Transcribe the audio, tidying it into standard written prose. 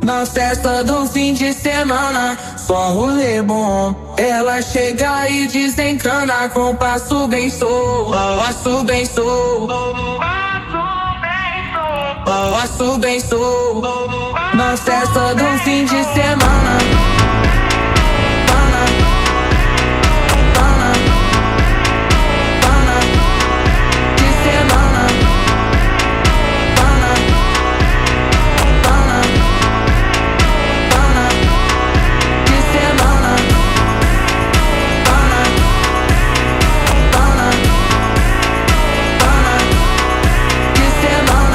Na festa do fim de semana, só rolê bom. Ela chega e desencana com passo bem solto, passo bem solto, passo bem solto. Na festa do fim de semana.